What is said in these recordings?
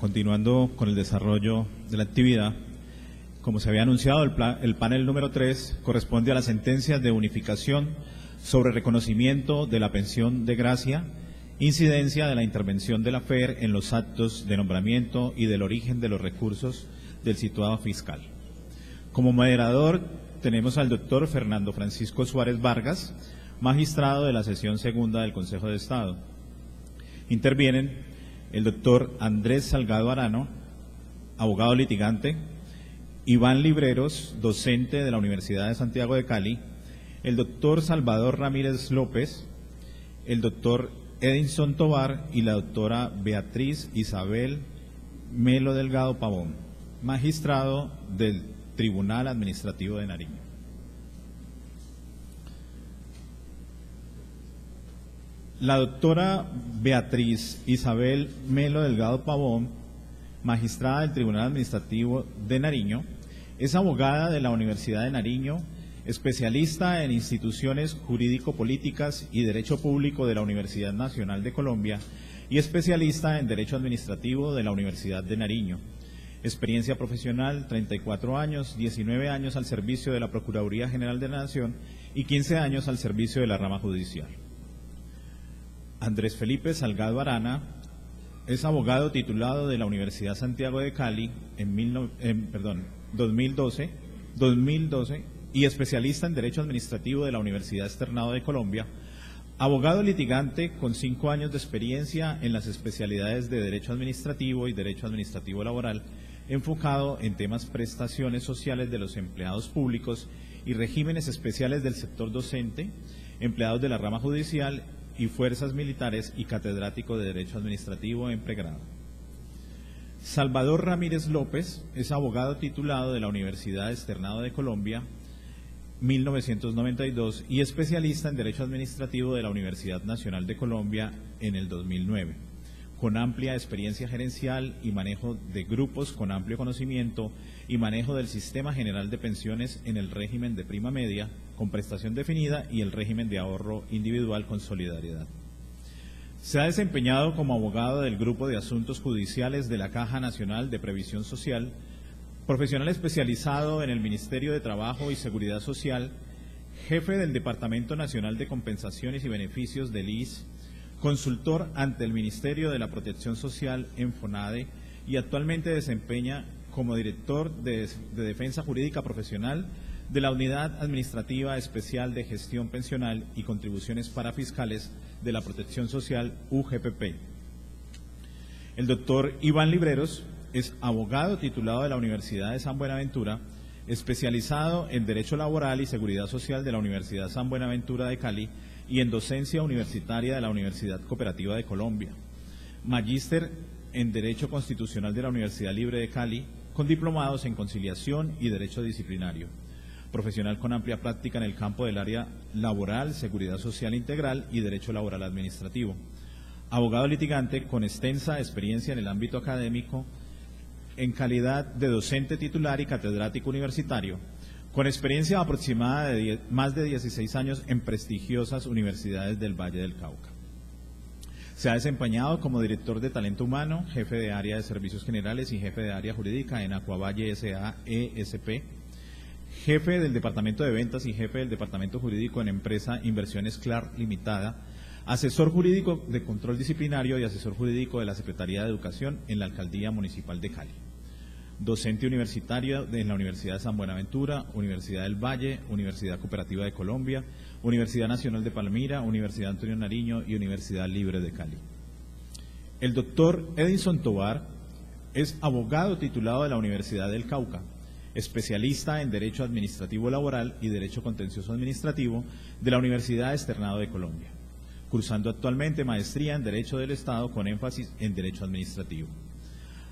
Continuando con el desarrollo de la actividad, como se había anunciado, el panel número 3 corresponde a las sentencias de unificación sobre reconocimiento de la pensión de gracia, incidencia de la intervención de la FER en los actos de nombramiento y del origen de los recursos del situado fiscal. Como moderador tenemos al doctor Fernando Francisco Suárez Vargas, magistrado de la sesión segunda del Consejo de Estado. Intervienen el doctor Andrés Salgado Arano, abogado litigante, Iván Libreros, docente de la Universidad de Santiago de Cali, el doctor Salvador Ramírez López, el doctor Edinson Tovar y la doctora Beatriz Isabel Melo Delgado Pavón, magistrado del Tribunal Administrativo de Nariño. La doctora Beatriz Isabel Melo Delgado Pavón, magistrada del Tribunal Administrativo de Nariño, es abogada de la Universidad de Nariño, especialista en instituciones jurídico-políticas y derecho público de la Universidad Nacional de Colombia y especialista en derecho administrativo de la Universidad de Nariño. Experiencia profesional, 34 años, 19 años al servicio de la Procuraduría General de la Nación y 15 años al servicio de la rama judicial. Andrés Felipe Salgado Arana es abogado titulado de la Universidad Santiago de Cali en 2012 y especialista en Derecho Administrativo de la Universidad Externado de Colombia, abogado litigante con 5 años de experiencia en las especialidades de Derecho Administrativo y Derecho Administrativo Laboral, enfocado en temas prestaciones sociales de los empleados públicos y regímenes especiales del sector docente, empleados de la rama judicial y fuerzas militares y catedrático de Derecho Administrativo en pregrado. Salvador Ramírez López es abogado titulado de la Universidad Externado de Colombia, 1992, y especialista en Derecho Administrativo de la Universidad Nacional de Colombia en el 2009, con amplia experiencia gerencial y manejo de grupos con amplio conocimiento y manejo del Sistema General de Pensiones en el régimen de prima media, con prestación definida y el régimen de ahorro individual con solidaridad. Se ha desempeñado como abogado del Grupo de Asuntos Judiciales de la Caja Nacional de Previsión Social, profesional especializado en el Ministerio de Trabajo y Seguridad Social, jefe del Departamento Nacional de Compensaciones y Beneficios del IS, consultor ante el Ministerio de la Protección Social en FONADE y actualmente desempeña como director de Defensa Jurídica Profesional de la Unidad Administrativa Especial de Gestión Pensional y Contribuciones Parafiscales de la Protección Social, UGPP. El doctor Iván Libreros es abogado titulado de la Universidad de San Buenaventura, especializado en Derecho Laboral y Seguridad Social de la Universidad San Buenaventura de Cali y en Docencia Universitaria de la Universidad Cooperativa de Colombia. Magíster en Derecho Constitucional de la Universidad Libre de Cali, con diplomados en Conciliación y Derecho Disciplinario. Profesional con amplia práctica en el campo del área laboral, seguridad social integral y derecho laboral administrativo. Abogado litigante con extensa experiencia en el ámbito académico en calidad de docente titular y catedrático universitario, con experiencia aproximada de más de 16 años en prestigiosas universidades del Valle del Cauca. Se ha desempeñado como director de Talento Humano, jefe de área de Servicios Generales y jefe de área jurídica en Acuavalle S.A. ESP, jefe del Departamento de Ventas y jefe del Departamento Jurídico en Empresa Inversiones CLAR Limitada, asesor jurídico de control disciplinario y asesor jurídico de la Secretaría de Educación en la Alcaldía Municipal de Cali. Docente universitario en la Universidad de San Buenaventura, Universidad del Valle, Universidad Cooperativa de Colombia, Universidad Nacional de Palmira, Universidad Antonio Nariño y Universidad Libre de Cali. El doctor Edinson Tovar es abogado titulado de la Universidad del Cauca, especialista en Derecho Administrativo Laboral y Derecho Contencioso Administrativo de la Universidad Externado de Colombia, cursando actualmente maestría en Derecho del Estado con énfasis en Derecho Administrativo.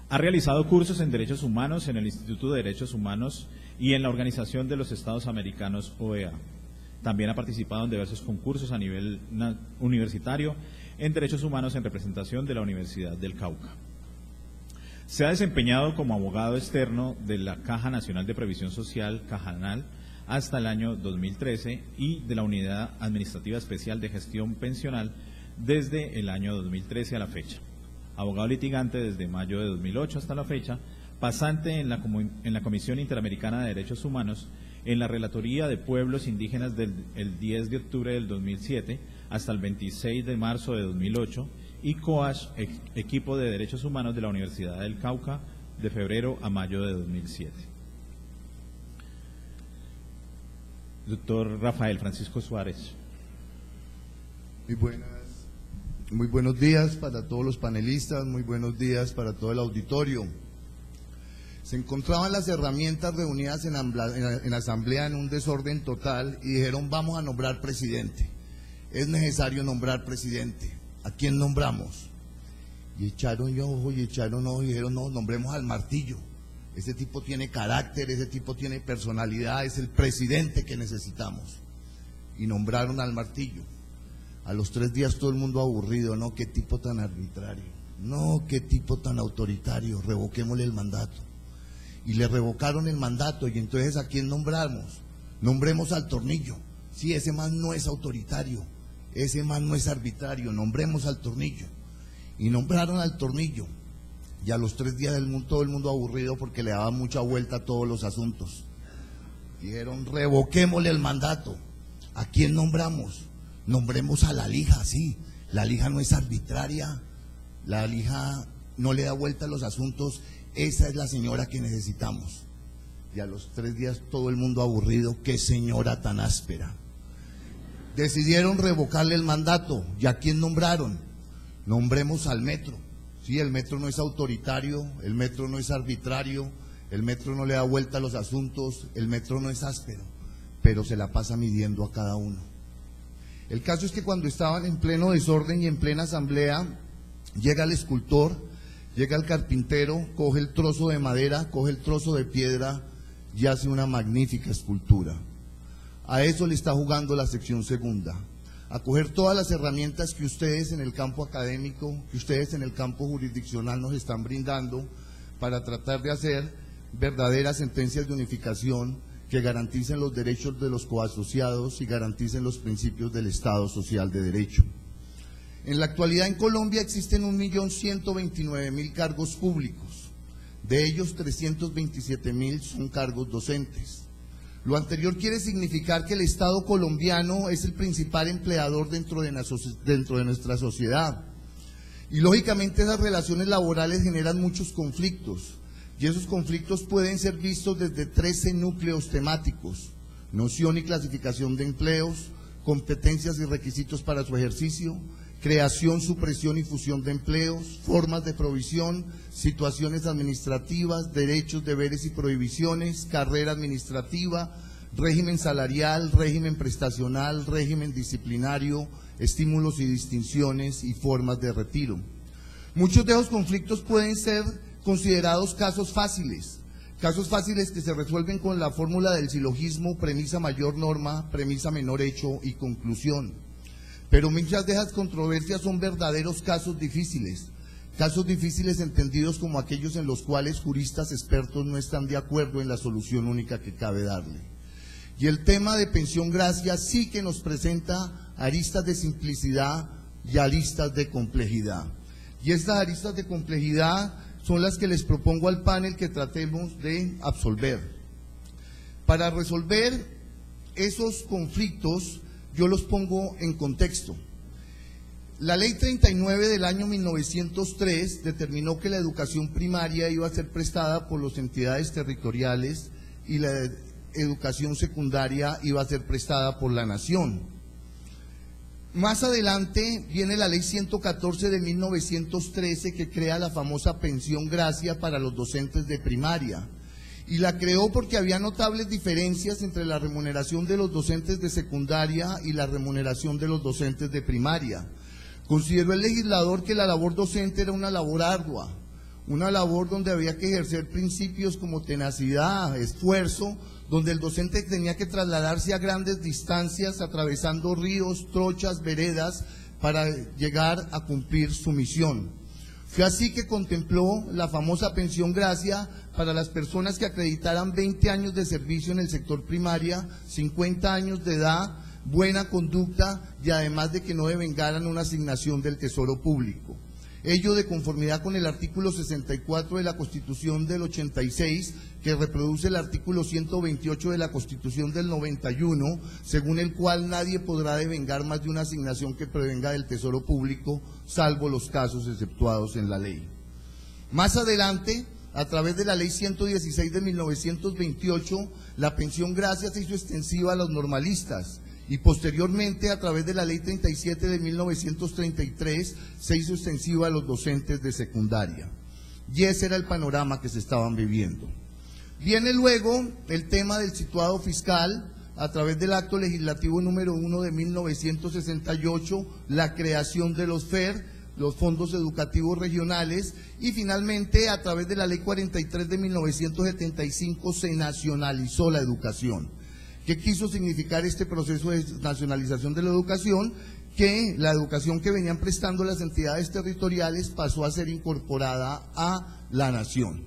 Ha realizado cursos en Derechos Humanos en el Instituto de Derechos Humanos y en la Organización de los Estados Americanos, OEA. También ha participado en diversos concursos a nivel universitario en Derechos Humanos en representación de la Universidad del Cauca. Se ha desempeñado como abogado externo de la Caja Nacional de Previsión Social, Cajanal, hasta el año 2013 y de la Unidad Administrativa Especial de Gestión Pensional desde el año 2013 a la fecha. abogado litigante desde mayo de 2008 hasta la fecha, pasante en la Comisión Interamericana de Derechos Humanos, en la Relatoría de Pueblos Indígenas del 10 de octubre del 2007 hasta el 26 de marzo de 2008, y COASH, Equipo de Derechos Humanos de la Universidad del Cauca, de febrero a mayo de 2007. Doctor Rafael Francisco Suárez. Muy buenos días para todos los panelistas, muy buenos días para todo el auditorio. Se encontraban las herramientas reunidas en asamblea en un desorden total y dijeron: vamos a nombrar presidente, es necesario nombrar presidente. ¿A quién nombramos? Y echaron ojo y dijeron: no, nombremos al Martillo, ese tipo tiene carácter, ese tipo tiene personalidad, es el presidente que necesitamos. Y nombraron al Martillo. A los 3 días todo el mundo aburrido: no, qué tipo tan arbitrario, no, qué tipo tan autoritario, revoquémosle el mandato. Y le revocaron el mandato. Y entonces, ¿a quién nombramos? Nombremos al Tornillo. Sí, ese man no es autoritario, ese man no es arbitrario, nombremos al Tornillo. Y nombraron al Tornillo. Y a los 3 días todo el mundo aburrido porque le daban mucha vuelta a todos los asuntos. Dijeron: revoquémosle el mandato. ¿A quién nombramos? Nombremos a la Lija. Sí, la Lija no es arbitraria, la Lija no le da vuelta a los asuntos, esa es la señora que necesitamos. Y a los 3 días todo el mundo aburrido: qué señora tan áspera. Decidieron revocarle el mandato. ¿Y a quién nombraron? Nombremos al Metro. Sí, el Metro no es autoritario, el Metro no es arbitrario, el Metro no le da vuelta a los asuntos, el Metro no es áspero, pero se la pasa midiendo a cada uno. El caso es que cuando estaban en pleno desorden y en plena asamblea, llega el escultor, llega el carpintero, coge el trozo de madera, coge el trozo de piedra y hace una magnífica escultura. A eso le está jugando la sección segunda, a coger todas las herramientas que ustedes en el campo académico, que ustedes en el campo jurisdiccional nos están brindando para tratar de hacer verdaderas sentencias de unificación que garanticen los derechos de los coasociados y garanticen los principios del Estado Social de Derecho. En la actualidad en Colombia existen 1.129.000 cargos públicos, de ellos 327.000 son cargos docentes. Lo anterior quiere significar que el Estado colombiano es el principal empleador dentro de nuestra sociedad. Y lógicamente esas relaciones laborales generan muchos conflictos. Y esos conflictos pueden ser vistos desde 13 núcleos temáticos: noción y clasificación de empleos, competencias y requisitos para su ejercicio, creación, supresión y fusión de empleos, formas de provisión, situaciones administrativas, derechos, deberes y prohibiciones, carrera administrativa, régimen salarial, régimen prestacional, régimen disciplinario, estímulos y distinciones y formas de retiro. Muchos de esos conflictos pueden ser considerados casos fáciles que se resuelven con la fórmula del silogismo: premisa mayor norma, premisa menor hecho y conclusión. Pero muchas de esas controversias son verdaderos casos difíciles entendidos como aquellos en los cuales juristas expertos no están de acuerdo en la solución única que cabe darle. Y el tema de pensión gracia sí que nos presenta aristas de simplicidad y aristas de complejidad. Y estas aristas de complejidad son las que les propongo al panel que tratemos de absolver. Para resolver esos conflictos, yo los pongo en contexto. La ley 39 del año 1903 determinó que la educación primaria iba a ser prestada por las entidades territoriales y la educación secundaria iba a ser prestada por la nación. Más adelante viene la ley 114 de 1913 que crea la famosa pensión gracia para los docentes de primaria. Y la creó porque había notables diferencias entre la remuneración de los docentes de secundaria y la remuneración de los docentes de primaria. Consideró el legislador que la labor docente era una labor ardua, una labor donde había que ejercer principios como tenacidad, esfuerzo, donde el docente tenía que trasladarse a grandes distancias, atravesando ríos, trochas, veredas, para llegar a cumplir su misión. Fue así que contempló la famosa pensión gracia para las personas que acreditaran 20 años de servicio en el sector primaria, 50 años de edad, buena conducta y además de que no devengaran una asignación del Tesoro Público. Ello de conformidad con el artículo 64 de la Constitución del 86, que reproduce el artículo 128 de la Constitución del 91, según el cual nadie podrá devengar más de una asignación que provenga del Tesoro Público, salvo los casos exceptuados en la ley. Más adelante, a través de la Ley 116 de 1928, la pensión gracia se hizo extensiva a los normalistas, y posteriormente, a través de la Ley 37 de 1933, se hizo extensiva a los docentes de secundaria. Y ese era el panorama que se estaban viviendo. Viene luego el tema del situado fiscal, a través del acto legislativo número 1 de 1968, la creación de los FER, los fondos educativos regionales, y finalmente, a través de la Ley 43 de 1975, se nacionalizó la educación. ¿Qué quiso significar este proceso de nacionalización de la educación? Que la educación que venían prestando las entidades territoriales pasó a ser incorporada a la nación.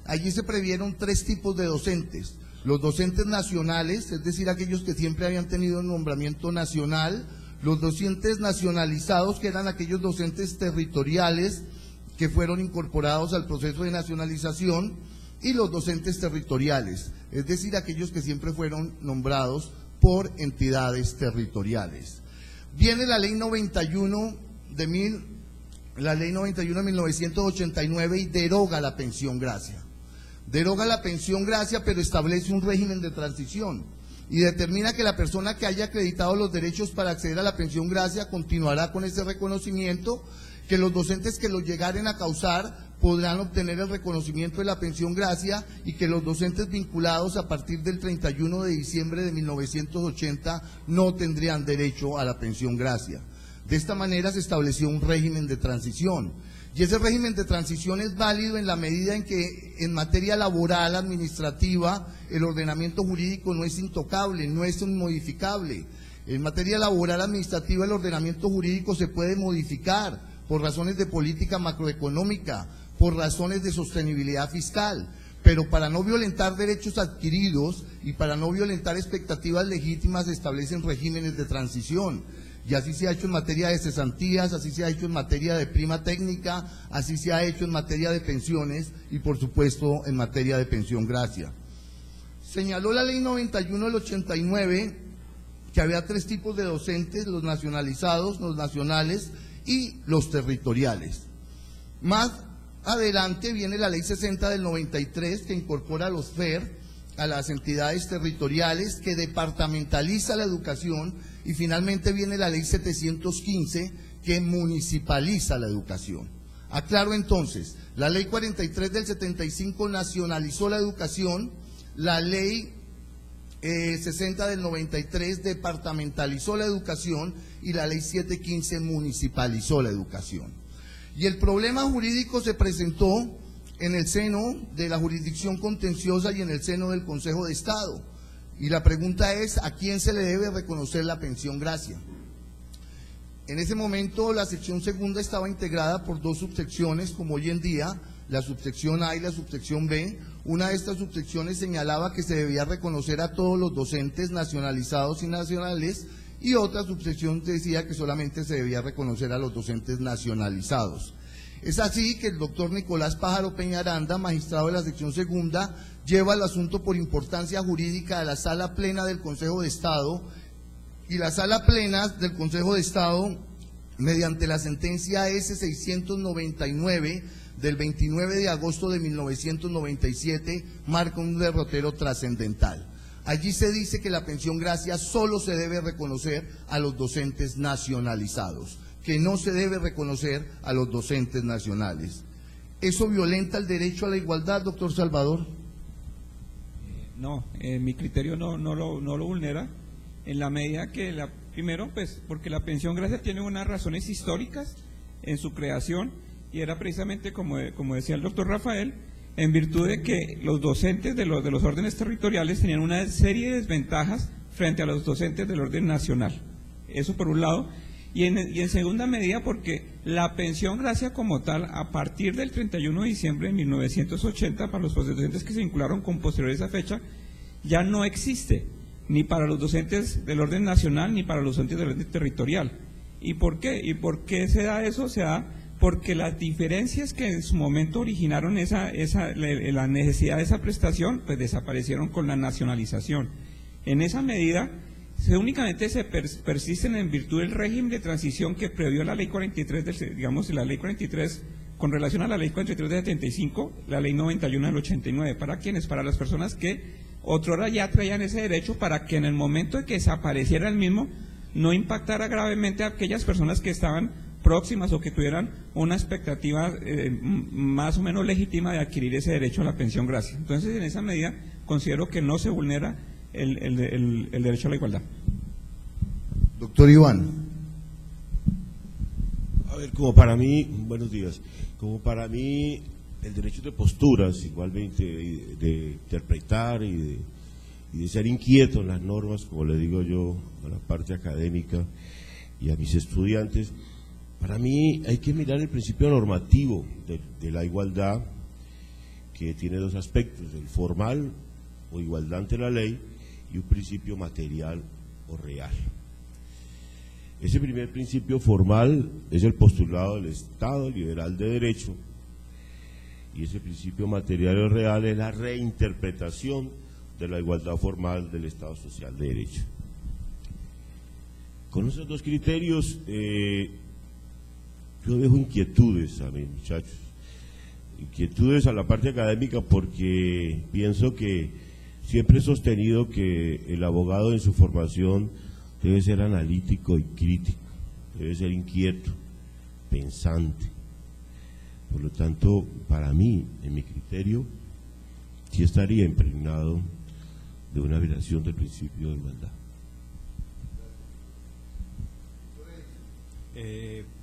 Allí se previeron 3 tipos de docentes: los docentes nacionales, es decir, aquellos que siempre habían tenido un nombramiento nacional; los docentes nacionalizados, que eran aquellos docentes territoriales que fueron incorporados al proceso de nacionalización; y los docentes territoriales, es decir, aquellos que siempre fueron nombrados por entidades territoriales. Viene la Ley 91 de 1989 y deroga la pensión gracia. Deroga la pensión gracia, pero establece un régimen de transición y determina que la persona que haya acreditado los derechos para acceder a la pensión gracia continuará con ese reconocimiento, que los docentes que lo llegaren a causar podrán obtener el reconocimiento de la pensión gracia, y que los docentes vinculados a partir del 31 de diciembre de 1980 no tendrían derecho a la pensión gracia. De esta manera se estableció un régimen de transición, y ese régimen de transición es válido en la medida en que en materia laboral, administrativa, el ordenamiento jurídico no es intocable, no es inmodificable. En materia laboral, administrativa, el ordenamiento jurídico se puede modificar por razones de política macroeconómica, por razones de sostenibilidad fiscal, pero para no violentar derechos adquiridos y para no violentar expectativas legítimas se establecen regímenes de transición. Y así se ha hecho en materia de cesantías, así se ha hecho en materia de prima técnica, así se ha hecho en materia de pensiones y por supuesto en materia de pensión gracia. Señaló la Ley 91 del 89 que había 3 tipos de docentes: los nacionalizados, los nacionales y los territoriales. Más adelante viene la Ley 60 del 93, que incorpora a los FER a las entidades territoriales, que departamentaliza la educación, y finalmente viene la Ley 715, que municipaliza la educación. Aclaro entonces, la Ley 43 del 75 nacionalizó la educación, la Ley 60 del 93 departamentalizó la educación y la Ley 715 municipalizó la educación. Y el problema jurídico se presentó en el seno de la jurisdicción contenciosa y en el seno del Consejo de Estado. Y la pregunta es, ¿a quién se le debe reconocer la pensión gracia? En ese momento la sección segunda estaba integrada por 2 subsecciones, como hoy en día, la subsección A y la subsección B. Una de estas subsecciones señalaba que se debía reconocer a todos los docentes nacionalizados y nacionales, y otra subsección decía que solamente se debía reconocer a los docentes nacionalizados. Es así que el doctor Nicolás Pájaro Peñaranda, magistrado de la sección segunda, lleva el asunto por importancia jurídica a la Sala Plena del Consejo de Estado, y la Sala Plena del Consejo de Estado, mediante la sentencia S-699 del 29 de agosto de 1997, marca un derrotero trascendental. Allí se dice que la pensión gracia solo se debe reconocer a los docentes nacionalizados, que no se debe reconocer a los docentes nacionales. ¿Eso violenta el derecho a la igualdad, doctor Salvador? No, mi criterio no lo vulnera, en la medida que, primero, pues, porque la pensión gracia tiene unas razones históricas en su creación, y era precisamente, como decía el doctor Rafael, en virtud de que los docentes de los órdenes territoriales tenían una serie de desventajas frente a los docentes del orden nacional. Eso por un lado. Y en segunda medida porque la pensión gracia como tal, a partir del 31 de diciembre de 1980, para los docentes que se vincularon con posterior a esa fecha, ya no existe, ni para los docentes del orden nacional, ni para los docentes del orden territorial. ¿Y por qué? ¿Y por qué se da eso? Se da porque las diferencias que en su momento originaron la necesidad de esa prestación, pues desaparecieron con la nacionalización. En esa medida, únicamente se persisten en virtud del régimen de transición que previó la Ley 43, la Ley 43, con relación a la Ley 43 del 75, la Ley 91 del 89. ¿Para quiénes? Para las personas que otrora ya traían ese derecho, para que en el momento de que desapareciera el mismo, no impactara gravemente a aquellas personas que estaban próximas o que tuvieran una expectativa más o menos legítima de adquirir ese derecho a la pensión gracia. Entonces, en esa medida, considero que no se vulnera el derecho a la igualdad. Doctor Iván. A ver, como para mí, buenos días, como para mí el derecho de posturas, igualmente de interpretar y de ser inquieto en las normas, como le digo yo a la parte académica y a mis estudiantes, para mí hay que mirar el principio normativo de la igualdad, que tiene dos aspectos, el formal o igualdad ante la ley y un principio material o real. Ese primer principio formal es el postulado del Estado liberal de derecho, y ese principio material o real es la reinterpretación de la igualdad formal del Estado social de derecho. Con esos dos criterios, yo dejo inquietudes a mis muchachos, inquietudes a la parte académica, porque pienso que siempre he sostenido que el abogado en su formación debe ser analítico y crítico, debe ser inquieto, pensante. Por lo tanto, para mí, en mi criterio, sí estaría impregnado de una violación del principio de igualdad.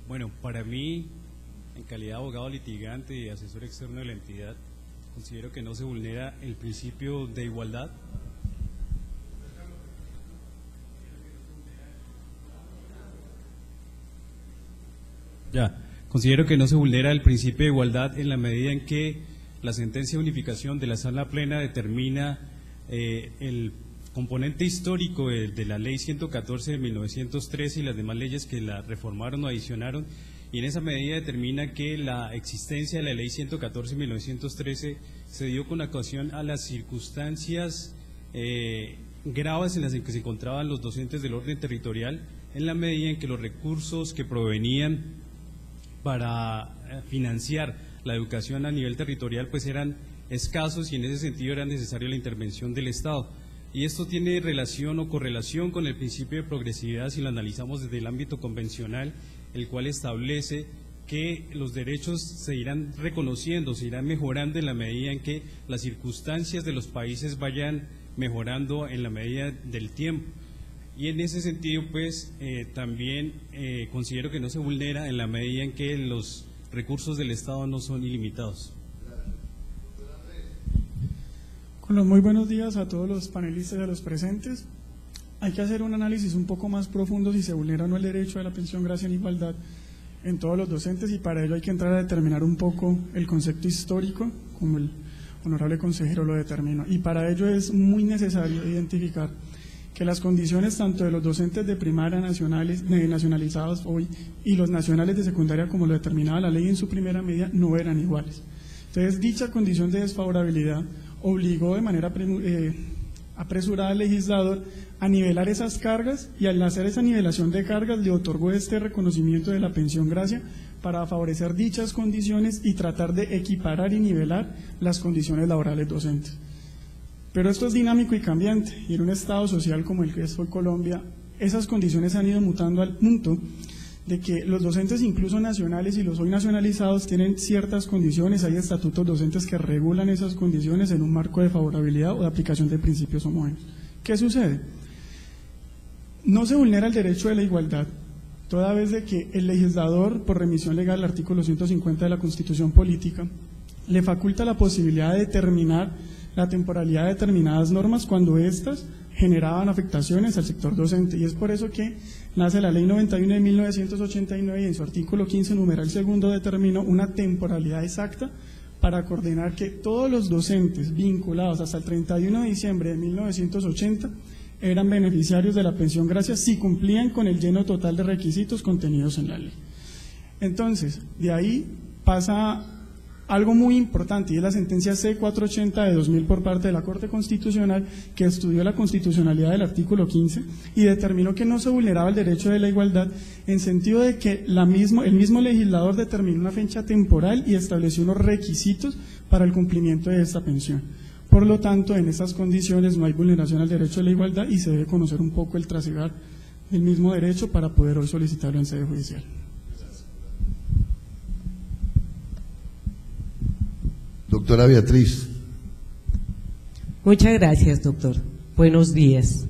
Bueno, para mí, en calidad de abogado litigante y asesor externo de la entidad, considero que no se vulnera el principio de igualdad. Considero que no se vulnera el principio de igualdad en la medida en que la sentencia de unificación de la Sala Plena determina el componente histórico de la Ley 114 de 1913 y las demás leyes que la reformaron o adicionaron, y en esa medida determina que la existencia de la Ley 114 de 1913 se dio con ocasión a las circunstancias graves en las que se encontraban los docentes del orden territorial, en la medida en que los recursos que provenían para financiar la educación a nivel territorial pues eran escasos, y en ese sentido era necesaria la intervención del Estado. Y esto tiene relación o correlación con el principio de progresividad si lo analizamos desde el ámbito convencional, el cual establece que los derechos se irán reconociendo, se irán mejorando en la medida en que las circunstancias de los países vayan mejorando en la medida del tiempo. Y en ese sentido, pues, también considero que no se vulnera en la medida en que los recursos del Estado no son ilimitados. Con los muy buenos días a todos los panelistas y a los presentes. Hay que hacer un análisis un poco más profundo si se vulnera o no el derecho a la pensión gracia en igualdad en todos los docentes, y para ello hay que entrar a determinar un poco el concepto histórico, como el honorable consejero lo determinó. Y para ello es muy necesario identificar que las condiciones tanto de los docentes de primaria nacionalizados hoy y los nacionales de secundaria, como lo determinaba la ley en su primera medida, no eran iguales. Entonces, dicha condición de desfavorabilidad obligó de manera apresurada al legislador a nivelar esas cargas, y al hacer esa nivelación de cargas le otorgó este reconocimiento de la pensión gracia para favorecer dichas condiciones y tratar de equiparar y nivelar las condiciones laborales docentes. Pero esto es dinámico y cambiante, y en un estado social como el que es hoy Colombia, esas condiciones han ido mutando al punto de que los docentes incluso nacionales y los hoy nacionalizados tienen ciertas condiciones, hay estatutos docentes que regulan esas condiciones en un marco de favorabilidad o de aplicación de principios homogéneos. ¿Qué sucede? No se vulnera el derecho de la igualdad, toda vez de que el legislador, por remisión legal al artículo 150 de la Constitución Política, le faculta la posibilidad de determinar la temporalidad de determinadas normas cuando éstas generaban afectaciones al sector docente, y es por eso que nace la Ley 91 de 1989 y en su artículo 15, numeral segundo, determinó una temporalidad exacta para coordinar que todos los docentes vinculados hasta el 31 de diciembre de 1980 eran beneficiarios de la pensión gracia si cumplían con el lleno total de requisitos contenidos en la ley. Entonces, de ahí pasa algo muy importante, y es la sentencia C480 de 2000 por parte de la Corte Constitucional, que estudió la constitucionalidad del artículo 15 y determinó que no se vulneraba el derecho de la igualdad, en sentido de que el mismo legislador determinó una fecha temporal y estableció unos requisitos para el cumplimiento de esta pensión. Por lo tanto, en estas condiciones no hay vulneración al derecho de la igualdad y se debe conocer un poco el trasigar del mismo derecho para poder hoy solicitarlo en sede judicial. Doctora Beatriz. Muchas gracias, doctor. Buenos días.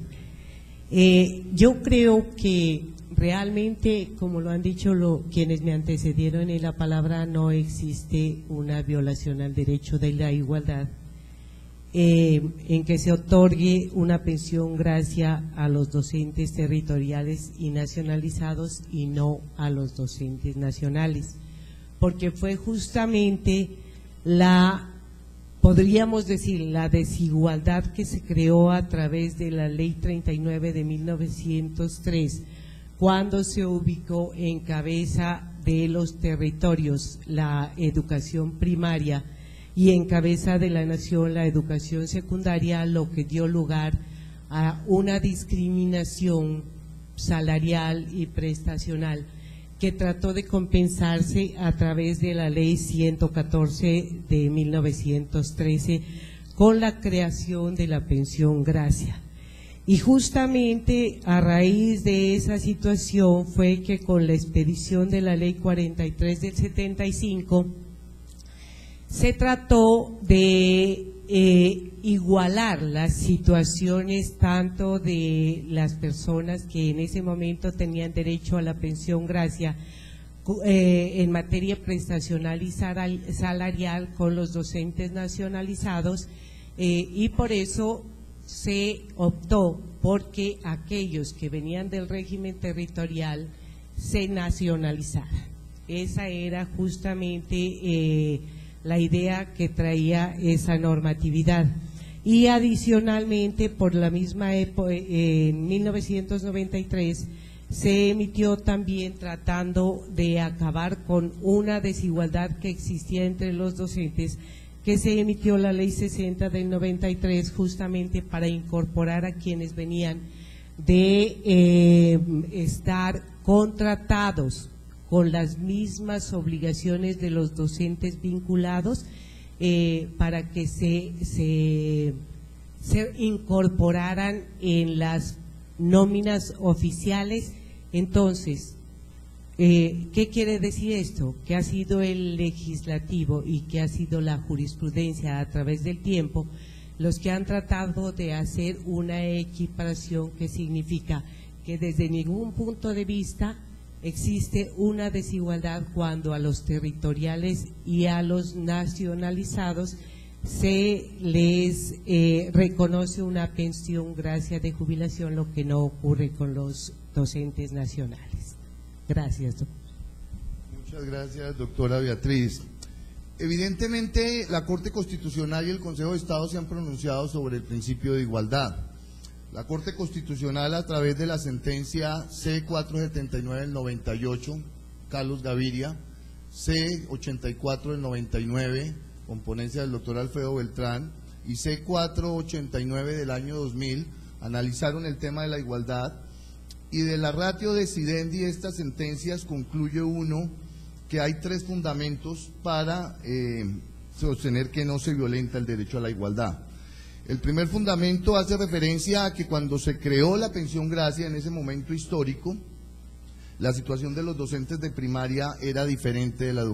Yo creo que realmente, como lo han dicho quienes me antecedieron en la palabra, no existe una violación al derecho de la igualdad en que se otorgue una pensión gracia a los docentes territoriales y nacionalizados y no a los docentes nacionales, porque fue justamente podríamos decir, la desigualdad que se creó a través de la Ley 39 de 1903, cuando se ubicó en cabeza de los territorios la educación primaria y en cabeza de la nación la educación secundaria, lo que dio lugar a una discriminación salarial y prestacional que trató de compensarse a través de la Ley 114 de 1913 con la creación de la pensión gracia. Y justamente a raíz de esa situación fue que con la expedición de la Ley 43 del 75 se trató de igualar las situaciones tanto de las personas que en ese momento tenían derecho a la pensión gracia en materia prestacional y salarial con los docentes nacionalizados, y por eso se optó porque aquellos que venían del régimen territorial se nacionalizaran. Esa era justamente la idea que traía esa normatividad. Y adicionalmente, por la misma época, en 1993, se emitió también, tratando de acabar con una desigualdad que existía entre los docentes, que se emitió la Ley 60 del 93 justamente para incorporar a quienes venían de estar contratados con las mismas obligaciones de los docentes vinculados, para que se incorporaran en las nóminas oficiales. Entonces, ¿qué quiere decir esto? Que ha sido el legislativo y que ha sido la jurisprudencia a través del tiempo los que han tratado de hacer una equiparación, que significa que desde ningún punto de vista existe una desigualdad cuando a los territoriales y a los nacionalizados se les reconoce una pensión gracia de jubilación, lo que no ocurre con los docentes nacionales. Gracias, doctor. Muchas gracias, doctora Beatriz. Evidentemente, la Corte Constitucional y el Consejo de Estado se han pronunciado sobre el principio de igualdad. La Corte Constitucional, a través de la sentencia C479 del 98, Carlos Gaviria, C84 del 99, con ponencia del doctor Alfredo Beltrán, y C489 del año 2000, analizaron el tema de la igualdad, y de la ratio decidendi de estas sentencias concluye uno que hay tres fundamentos para sostener que no se violenta el derecho a la igualdad. El primer fundamento hace referencia a que cuando se creó la pensión gracia en ese momento histórico, la situación de los docentes de primaria era diferente de la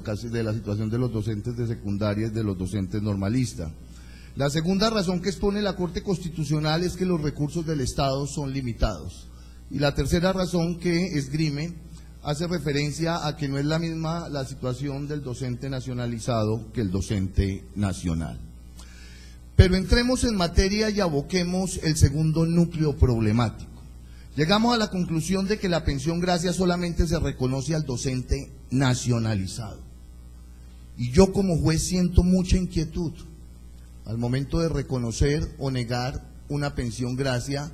situación de los docentes de secundaria y de los docentes normalistas. La segunda razón que expone la Corte Constitucional es que los recursos del Estado son limitados. Y la tercera razón que esgrime hace referencia a que no es la misma la situación del docente nacionalizado que el docente nacional. Pero entremos en materia y aboquemos el segundo núcleo problemático. Llegamos a la conclusión de que la pensión gracia solamente se reconoce al docente nacionalizado. Y yo como juez siento mucha inquietud al momento de reconocer o negar una pensión gracia,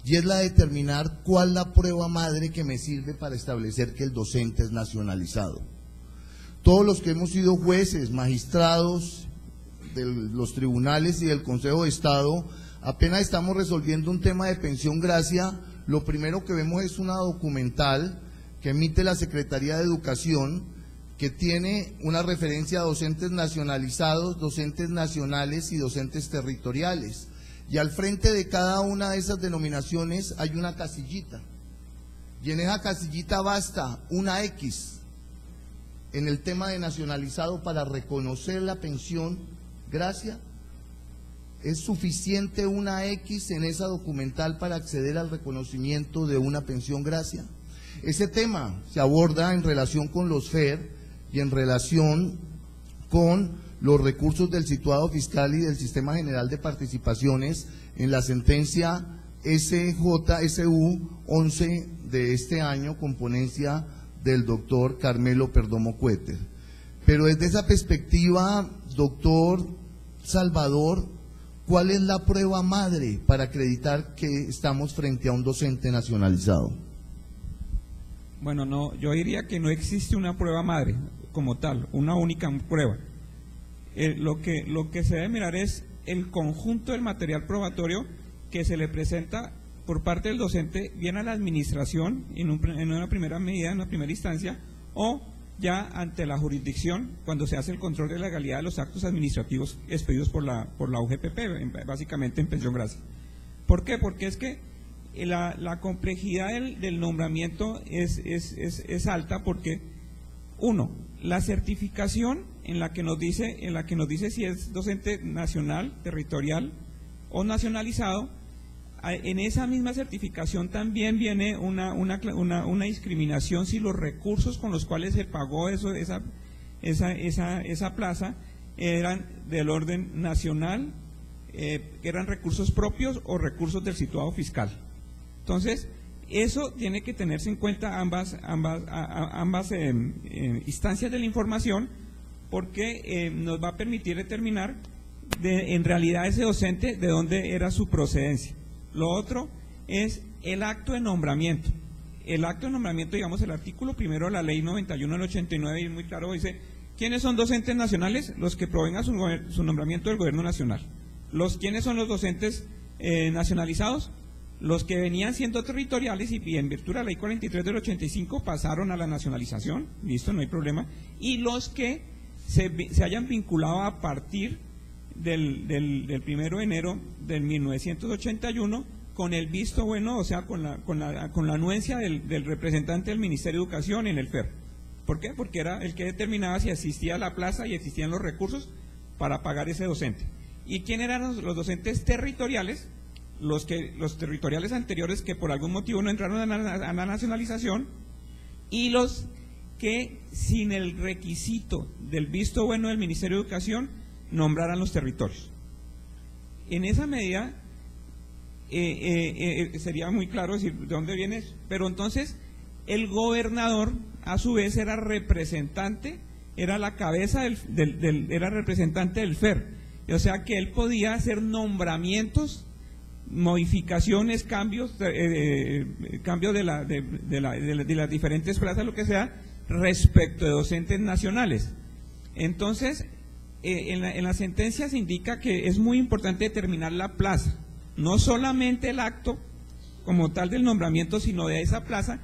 y es la de determinar cuál es la prueba madre que me sirve para establecer que el docente es nacionalizado. todos los que hemos sido jueces, magistrados de los tribunales y del Consejo de Estado, apenas estamos resolviendo un tema de pensión gracia, lo primero que vemos es una documental que emite la Secretaría de Educación, que tiene una referencia a docentes nacionalizados, docentes nacionales y docentes territoriales. Y al frente de cada una de esas denominaciones hay una casillita. Y en esa casillita basta una X en el tema de nacionalizado para reconocer la pensión gracia. ¿Es suficiente una X en esa documental para acceder al reconocimiento de una pensión gracia? Ese tema se aborda en relación con los FER y en relación con los recursos del situado fiscal y del Sistema General de Participaciones en la sentencia SJSU 11 de este año, con ponencia del doctor Carmelo Perdomo Cuéter. Pero desde esa perspectiva, doctor Salvador, ¿cuál es la prueba madre para acreditar que estamos frente a un docente nacionalizado? Bueno, no, yo diría que no existe una prueba madre como tal, una única prueba. Lo que se debe mirar es el conjunto del material probatorio que se le presenta por parte del docente, bien a la administración en una primera medida, en una primera instancia, o ya ante la jurisdicción cuando se hace el control de la legalidad de los actos administrativos expedidos por la UGPP, básicamente en pensión gracia. ¿Por qué? Porque es que la complejidad del nombramiento es alta, porque uno, la certificación en la que nos dice si es docente nacional, territorial o nacionalizado, en esa misma certificación también viene una discriminación si los recursos con los cuales se pagó esa plaza eran del orden nacional, eran recursos propios o recursos del situado fiscal. Entonces, eso tiene que tenerse en cuenta ambas instancias de la información, porque nos va a permitir determinar en realidad ese docente de dónde era su procedencia. Lo otro es el acto de nombramiento. El acto de nombramiento, digamos, el artículo primero de la ley 91 del 89, y es muy claro, dice: ¿quiénes son docentes nacionales? Los que provengan su nombramiento del gobierno nacional. ¿Quiénes son los docentes nacionalizados? Los que venían siendo territoriales y en virtud de la ley 43 del 85 pasaron a la nacionalización, listo, no hay problema, y los que se hayan vinculado a partir del 1 de enero de 1981 con el visto bueno, o sea, con la anuencia del representante del Ministerio de Educación en el FER. ¿Por qué? Porque era el que determinaba si existía la plaza y existían los recursos para pagar ese docente. ¿Y quién eran los docentes territoriales? Los territoriales anteriores que por algún motivo no entraron a la nacionalización, y los que sin el requisito del visto bueno del Ministerio de Educación nombraran los territorios. En esa medida sería muy claro decir de dónde viene eso. Pero entonces el gobernador a su vez era representante, era la cabeza era representante del FER, o sea que él podía hacer nombramientos, modificaciones, cambios de las diferentes plazas, lo que sea, respecto de docentes nacionales. Entonces, en la sentencia se indica que es muy importante determinar la plaza, no solamente el acto como tal del nombramiento, sino de esa plaza,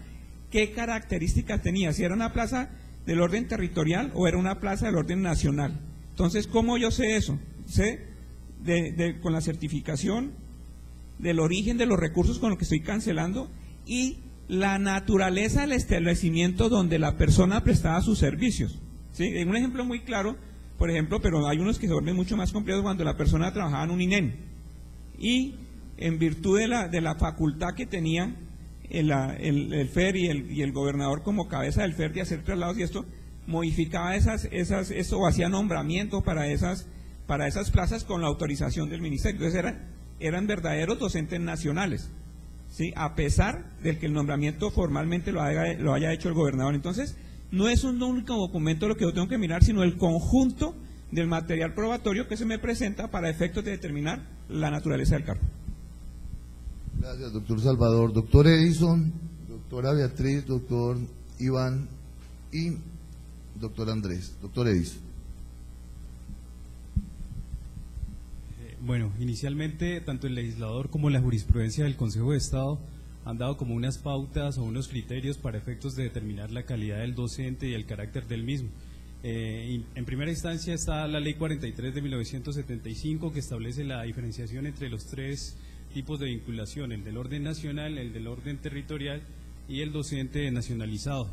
qué características tenía, si era una plaza del orden territorial o era una plaza del orden nacional. Entonces, ¿cómo yo sé eso? Sé con la certificación del origen de los recursos con los que estoy cancelando y la naturaleza del establecimiento donde la persona prestaba sus servicios. ¿Sí? En un ejemplo muy claro, por ejemplo, pero hay unos que se vuelven mucho más complejos, cuando la persona trabajaba en un INEN y en virtud de la facultad que tenía el FER y el gobernador como cabeza del FER de hacer traslados y esto, modificaba eso o hacía nombramientos para esas plazas con la autorización del ministerio. Entonces eran verdaderos docentes nacionales, ¿sí? A pesar de que el nombramiento formalmente lo haya hecho el gobernador. Entonces, no es un único documento lo que yo tengo que mirar, sino el conjunto del material probatorio que se me presenta para efectos de determinar la naturaleza del cargo. Gracias, doctor Salvador. Doctor Edison, doctora Beatriz, doctor Iván y doctor Andrés. Doctor Edis. Bueno, inicialmente tanto el legislador como la jurisprudencia del Consejo de Estado han dado como unas pautas o unos criterios para efectos de determinar la calidad del docente y el carácter del mismo. En primera instancia está la Ley 43 de 1975, que establece la diferenciación entre los tres tipos de vinculación: el del orden nacional, el del orden territorial y el docente nacionalizado.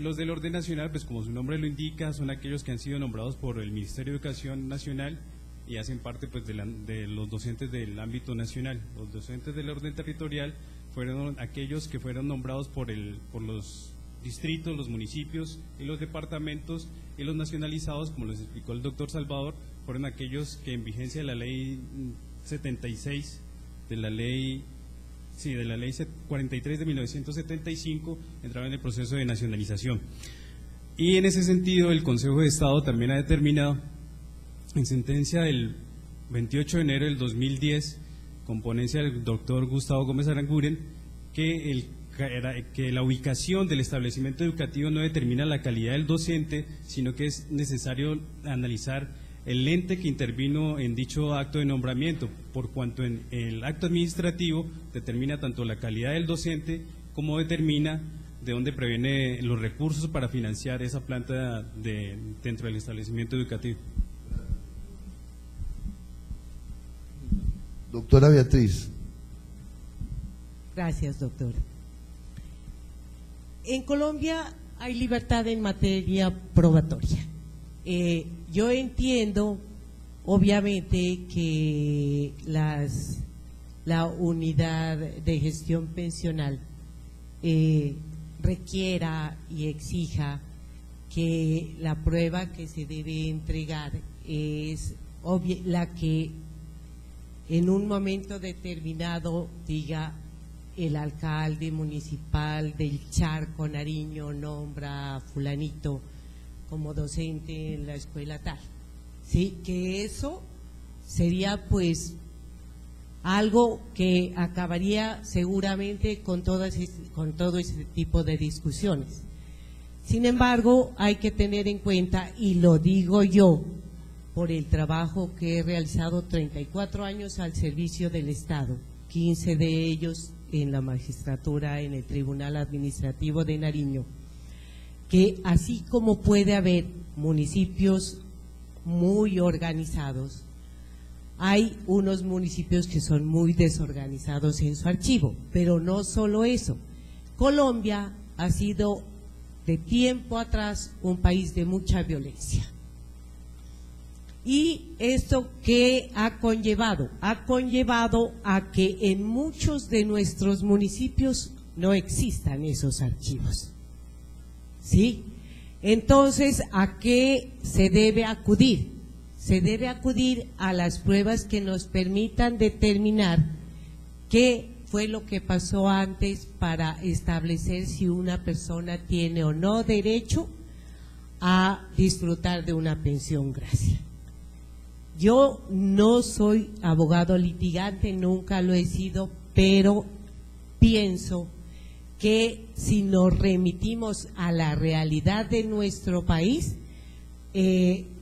Los del orden nacional, pues como su nombre lo indica, son aquellos que han sido nombrados por el Ministerio de Educación Nacional y hacen parte pues de los docentes del ámbito nacional. Los docentes del orden territorial fueron aquellos que fueron nombrados por los distritos, los municipios y los departamentos, y los nacionalizados, como les explicó el doctor Salvador, fueron aquellos que en vigencia de la ley 76, de la ley 43 de 1975, entraron en el proceso de nacionalización. Y en ese sentido el Consejo de Estado también ha determinado, en sentencia del 28 de enero del 2010, con ponencia del doctor Gustavo Gómez Aranguren, que la ubicación del establecimiento educativo no determina la calidad del docente, sino que es necesario analizar el ente que intervino en dicho acto de nombramiento, por cuanto en el acto administrativo determina tanto la calidad del docente como determina de dónde previene los recursos para financiar esa planta dentro del establecimiento educativo. Doctora Beatriz. Gracias, doctor. En Colombia hay libertad en materia probatoria. Yo entiendo, obviamente, que la unidad de gestión pensional requiera y exija que la prueba que se debe entregar es la que en un momento determinado diga: el alcalde municipal del Charco, Nariño, nombra a fulanito como docente en la escuela tal. Sí, que eso sería pues algo que acabaría seguramente con todo ese tipo de discusiones. Sin embargo, hay que tener en cuenta, y lo digo yo, por el trabajo que he realizado, 34 años al servicio del Estado, 15 de ellos en la magistratura, en el Tribunal Administrativo de Nariño, que así como puede haber municipios muy organizados, hay unos municipios que son muy desorganizados en su archivo. Pero no solo eso, Colombia ha sido de tiempo atrás un país de mucha violencia. ¿Y esto qué ha conllevado? Ha conllevado a que en muchos de nuestros municipios no existan esos archivos. ¿Sí? Entonces, ¿a qué se debe acudir? Se debe acudir a las pruebas que nos permitan determinar qué fue lo que pasó antes para establecer si una persona tiene o no derecho a disfrutar de una pensión gracia. Yo no soy abogado litigante, nunca lo he sido, pero pienso que si nos remitimos a la realidad de nuestro país,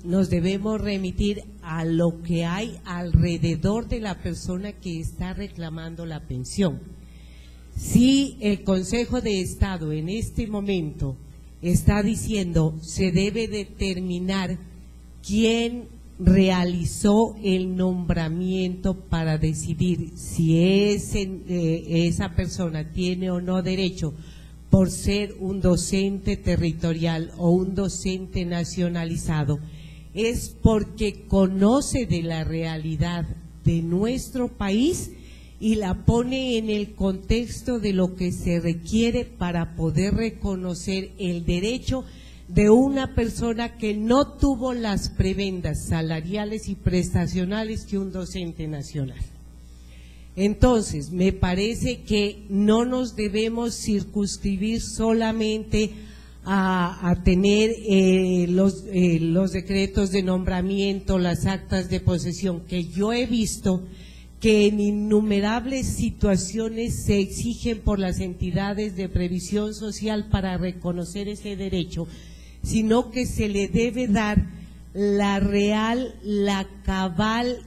nos debemos remitir a lo que hay alrededor de la persona que está reclamando la pensión. Si el Consejo de Estado en este momento está diciendo se debe determinar quién realizó el nombramiento para decidir si esa persona tiene o no derecho por ser un docente territorial o un docente nacionalizado, es porque conoce de la realidad de nuestro país y la pone en el contexto de lo que se requiere para poder reconocer el derecho de una persona que no tuvo las prebendas salariales y prestacionales que un docente nacional. Entonces, me parece que no nos debemos circunscribir solamente a tener los decretos de nombramiento, las actas de posesión, que yo he visto que en innumerables situaciones se exigen por las entidades de previsión social para reconocer ese derecho, sino que se le debe dar la real, la cabal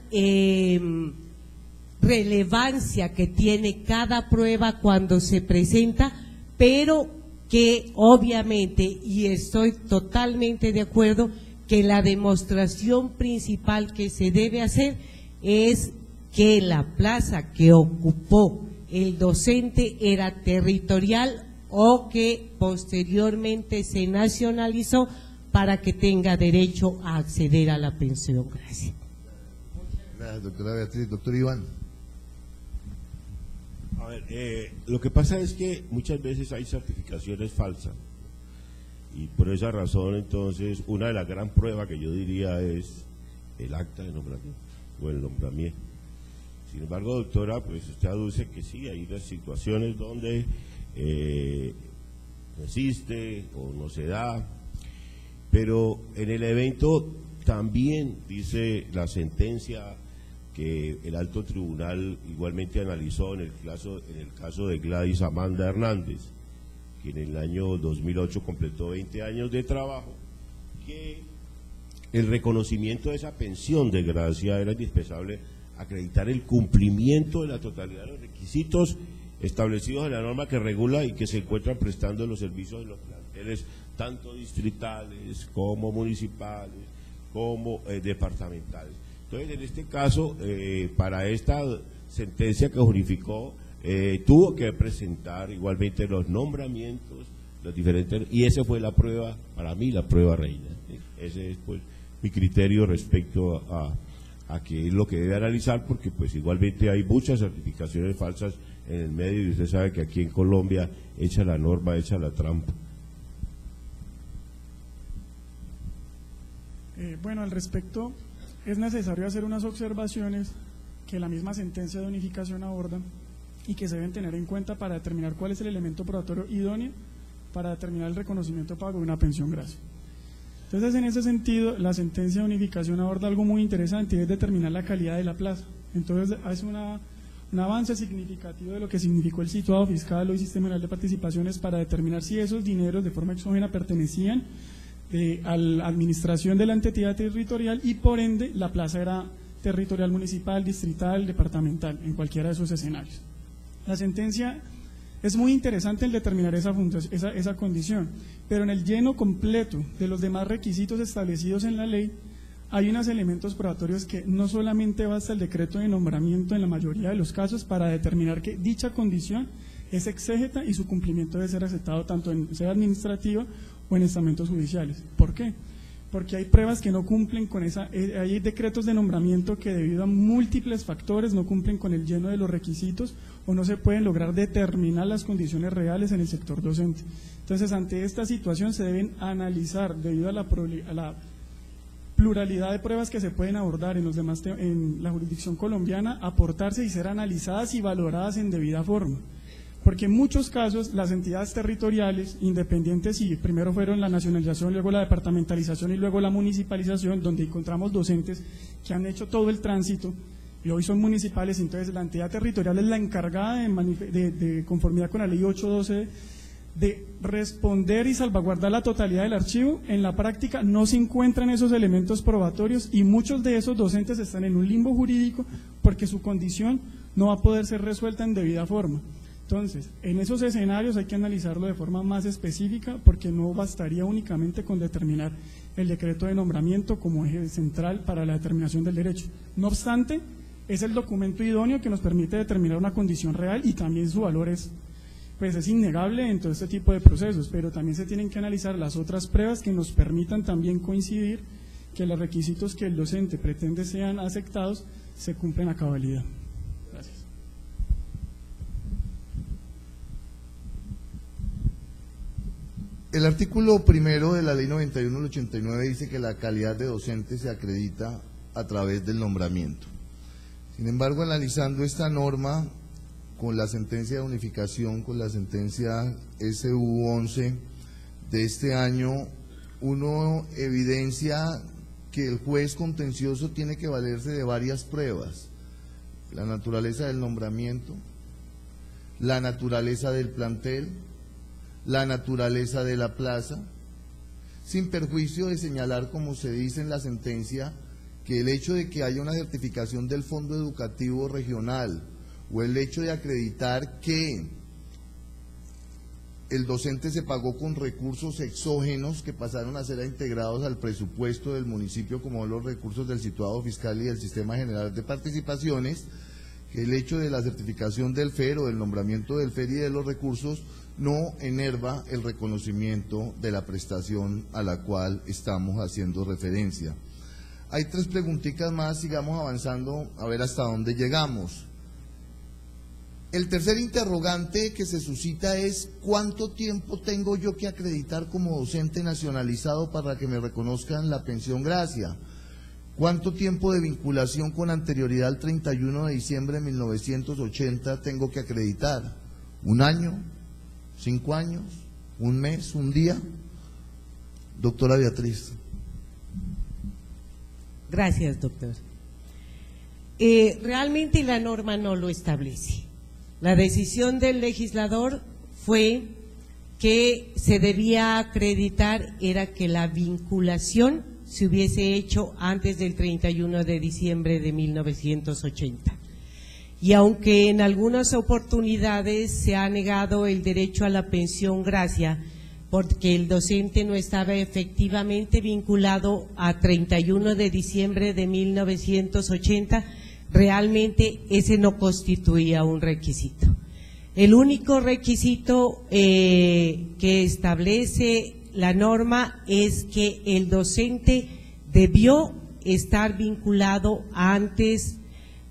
relevancia que tiene cada prueba cuando se presenta, pero que obviamente, y estoy totalmente de acuerdo, que la demostración principal que se debe hacer es que la plaza que ocupó el docente era territorial o que posteriormente se nacionalizó para que tenga derecho a acceder a la pensión. Gracias. Gracias, doctora Beatriz. Doctor Iván. A ver, lo que pasa es que muchas veces hay certificaciones falsas y por esa razón entonces una de las gran pruebas que yo diría es el acta de nombramiento o el nombramiento. Sin embargo, doctora, pues usted aduce que sí, hay unas situaciones donde no existe o no se da, pero en el evento también dice la sentencia que el alto tribunal igualmente analizó en el caso de Gladys Amanda Hernández, que en el año 2008 completó 20 años de trabajo, que el reconocimiento de esa pensión de gracia era indispensable acreditar el cumplimiento de la totalidad de los requisitos establecidos en la norma que regula y que se encuentran prestando los servicios de los planteles, tanto distritales como municipales, como departamentales. Entonces, en este caso, para esta sentencia que unificó, tuvo que presentar igualmente los nombramientos, los diferentes, y esa fue la prueba, para mí, la prueba reina. Ese es pues mi criterio respecto a qué es lo que debe analizar, porque pues igualmente hay muchas certificaciones falsas en el medio y usted sabe que aquí en Colombia echa la norma, echa la trampa. Bueno, al respecto es necesario hacer unas observaciones que la misma sentencia de unificación aborda y que se deben tener en cuenta para determinar cuál es el elemento probatorio idóneo para determinar el reconocimiento de pago de una pensión gracia. Entonces, en ese sentido, la sentencia de unificación aborda algo muy interesante y es determinar la calidad de la plaza. Entonces, hace un avance significativo de lo que significó el situado fiscal o el sistema general de participaciones para determinar si esos dineros de forma exógena pertenecían a la administración de la entidad territorial y por ende la plaza era territorial, municipal, distrital, departamental, en cualquiera de esos escenarios. La sentencia es muy interesante en determinar esa condición, pero en el lleno completo de los demás requisitos establecidos en la ley hay unos elementos probatorios que no solamente basta el decreto de nombramiento en la mayoría de los casos para determinar que dicha condición es exégeta y su cumplimiento debe ser aceptado tanto en sede administrativa o en estamentos judiciales. ¿Por qué? Porque hay pruebas que no cumplen con hay decretos de nombramiento que debido a múltiples factores no cumplen con el lleno de los requisitos o no se pueden lograr determinar las condiciones reales en el sector docente. Entonces, ante esta situación se deben analizar, debido a la pluralidad de pruebas que se pueden abordar en la jurisdicción colombiana, aportarse y ser analizadas y valoradas en debida forma. Porque en muchos casos las entidades territoriales independientes, y primero fueron la nacionalización, luego la departamentalización y luego la municipalización, donde encontramos docentes que han hecho todo el tránsito y hoy son municipales, entonces la entidad territorial es la encargada de conformidad con la ley 812 de responder y salvaguardar la totalidad del archivo. En la práctica no se encuentran esos elementos probatorios y muchos de esos docentes están en un limbo jurídico porque su condición no va a poder ser resuelta en debida forma. Entonces, en esos escenarios hay que analizarlo de forma más específica porque no bastaría únicamente con determinar el decreto de nombramiento como eje central para la determinación del derecho. No obstante, es el documento idóneo que nos permite determinar una condición real y también su valor es innegable en todo este tipo de procesos, pero también se tienen que analizar las otras pruebas que nos permitan también coincidir que los requisitos que el docente pretende sean aceptados se cumplen a cabalidad. Gracias. El artículo primero de la ley 91 del 89 dice que la calidad de docente se acredita a través del nombramiento. Sin embargo, analizando esta norma con la sentencia de unificación, con la sentencia SU11 de este año, uno evidencia que el juez contencioso tiene que valerse de varias pruebas: la naturaleza del nombramiento, la naturaleza del plantel, la naturaleza de la plaza, sin perjuicio de señalar, como se dice en la sentencia, que el hecho de que haya una certificación del Fondo Educativo Regional o el hecho de acreditar que el docente se pagó con recursos exógenos que pasaron a ser integrados al presupuesto del municipio, como los recursos del situado fiscal y del Sistema General de Participaciones, que el hecho de la certificación del FER o del nombramiento del FER y de los recursos no enerva el reconocimiento de la prestación a la cual estamos haciendo referencia. Hay 3 preguntitas más, sigamos avanzando a ver hasta dónde llegamos. El tercer interrogante que se suscita es: ¿cuánto tiempo tengo yo que acreditar como docente nacionalizado para que me reconozcan la pensión gracia? ¿Cuánto tiempo de vinculación con anterioridad al 31 de diciembre de 1980 tengo que acreditar? ¿1 año? 5 años, 1 mes, 1 día. Doctora Beatriz. Gracias, doctor. Realmente la norma no lo establece. La decisión del legislador fue que se debía acreditar era que la vinculación se hubiese hecho antes del 31 de diciembre de 1980. Y aunque en algunas oportunidades se ha negado el derecho a la pensión gracia porque el docente no estaba efectivamente vinculado a 31 de diciembre de 1980, realmente ese no constituía un requisito. El único requisito que establece la norma es que el docente debió estar vinculado antes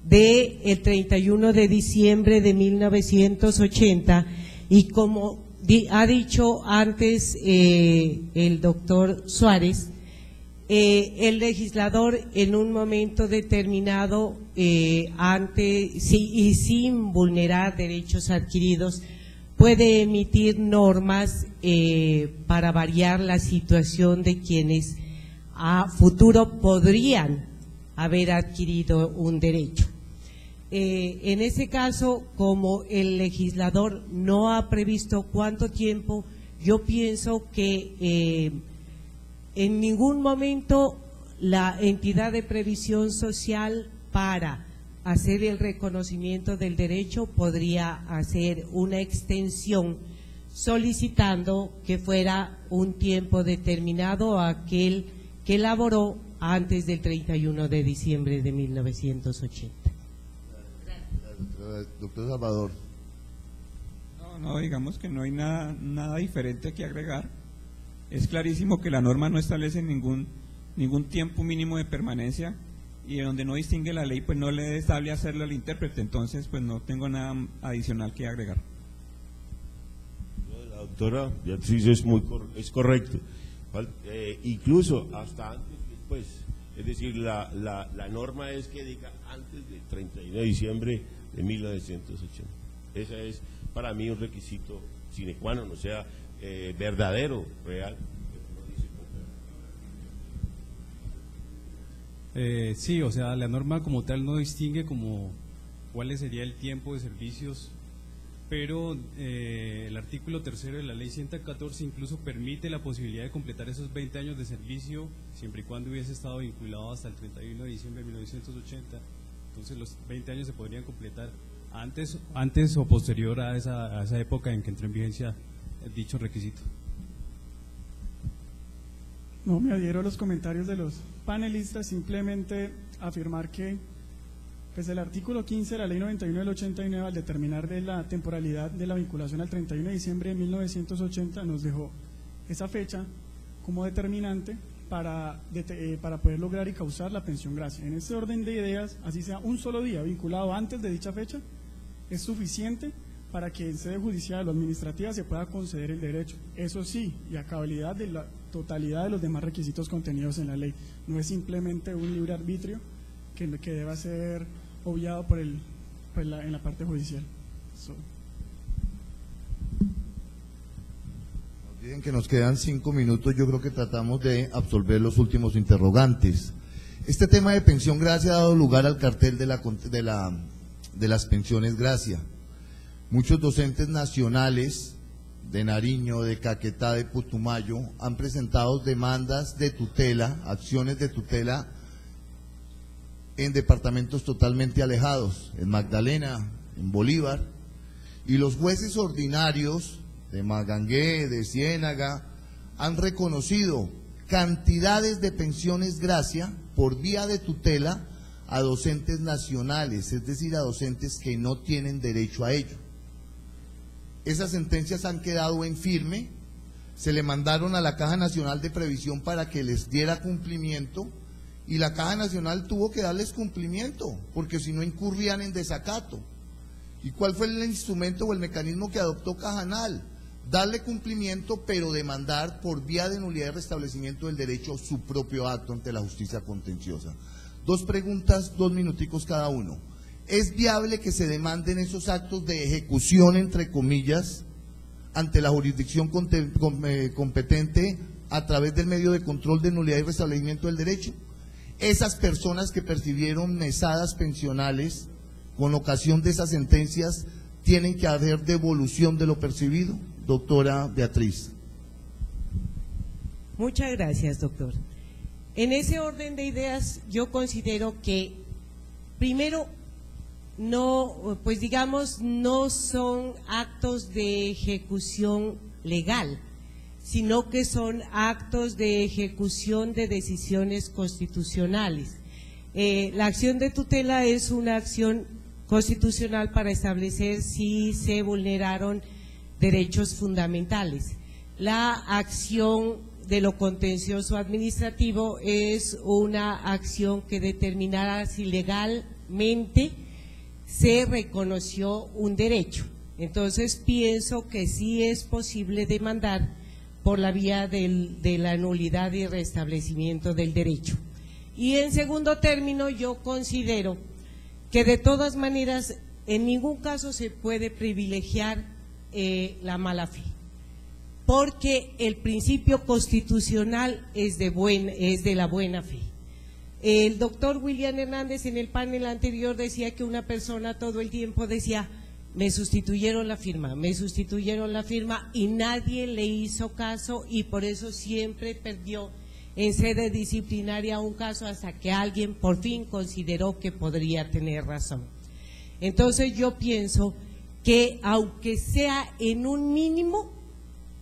del 31 de diciembre de 1980 y como ha dicho antes el doctor Suárez, el legislador en un momento determinado y sin vulnerar derechos adquiridos puede emitir normas para variar la situación de quienes a futuro podrían haber adquirido un derecho. En ese caso, como el legislador no ha previsto cuánto tiempo, yo pienso que en ningún momento la entidad de previsión social para hacer el reconocimiento del derecho podría hacer una extensión solicitando que fuera un tiempo determinado a aquel que elaboró antes del 31 de diciembre de 1980. Doctor Salvador. No, digamos que no hay nada diferente que agregar. Es clarísimo que la norma no establece ningún tiempo mínimo de permanencia y donde no distingue la ley, pues no le es dable hacerlo al intérprete, entonces pues no tengo nada adicional que agregar. La doctora Beatriz es correcto, incluso hasta antes y después, es decir, la norma es que diga antes del 31 de diciembre de 1980. Ese es para mí un requisito sine qua non, o sea, verdadero, real. Sí, o sea, la norma como tal no distingue como cuál sería el tiempo de servicios, pero el artículo 3 de la ley 114 incluso permite la posibilidad de completar esos 20 años de servicio siempre y cuando hubiese estado vinculado hasta el 31 de diciembre de 1980. Entonces los 20 años se podrían completar antes o posterior a esa época en que entró en vigencia dicho requisito. No me adhiero a los comentarios de los panelistas, simplemente afirmar que pues el artículo 15 de la ley 91 del 89 al determinar de la temporalidad de la vinculación al 31 de diciembre de 1980 nos dejó esa fecha como determinante para poder lograr y causar la pensión gracia. En ese orden de ideas, así sea un solo día vinculado antes de dicha fecha, es suficiente para que en sede judicial o administrativa se pueda conceder el derecho. Eso sí, y a cabalidad de la totalidad de los demás requisitos contenidos en la ley. No es simplemente un libre arbitrio que deba ser obviado en la parte judicial. Nos dicen que nos quedan 5 minutos, yo creo que tratamos de absolver los últimos interrogantes. Este tema de pensión gracia ha dado lugar al cartel de las pensiones gracia. Muchos docentes nacionales de Nariño, de Caquetá, de Putumayo, han presentado demandas de tutela, acciones de tutela en departamentos totalmente alejados, en Magdalena, en Bolívar, y los jueces ordinarios de Magangué, de Ciénaga, han reconocido cantidades de pensiones gracia por vía de tutela a docentes nacionales, es decir, a docentes que no tienen derecho a ello. Esas sentencias han quedado en firme, se le mandaron a la Caja Nacional de Previsión para que les diera cumplimiento, y la Caja Nacional tuvo que darles cumplimiento, porque si no incurrían en desacato. ¿Y cuál fue el instrumento o el mecanismo que adoptó Cajanal? Darle cumplimiento, pero demandar por vía de nulidad y restablecimiento del derecho su propio acto ante la justicia contenciosa. Dos preguntas, 2 minuticos cada uno. ¿Es viable que se demanden esos actos de ejecución, entre comillas, ante la jurisdicción competente a través del medio de control de nulidad y restablecimiento del derecho? Esas personas que percibieron mesadas pensionales con ocasión de esas sentencias tienen que haber devolución de lo percibido. Doctora Beatriz. Muchas gracias, doctor. En ese orden de ideas, yo considero que, primero, no, pues digamos, no son actos de ejecución legal, sino que son actos de ejecución de decisiones constitucionales. La acción de tutela es una acción constitucional para establecer si se vulneraron derechos fundamentales. La acción de lo contencioso administrativo es una acción que determinará si legalmente se reconoció un derecho. Entonces pienso que sí es posible demandar por la vía de la nulidad y restablecimiento del derecho. Y en segundo término, yo considero que de todas maneras en ningún caso se puede privilegiar la mala fe, porque el principio constitucional es de la buena fe. El doctor William Hernández en el panel anterior decía que una persona todo el tiempo decía: me sustituyeron la firma, y nadie le hizo caso, y por eso siempre perdió en sede disciplinaria un caso hasta que alguien por fin consideró que podría tener razón. Entonces yo pienso que aunque sea en un mínimo,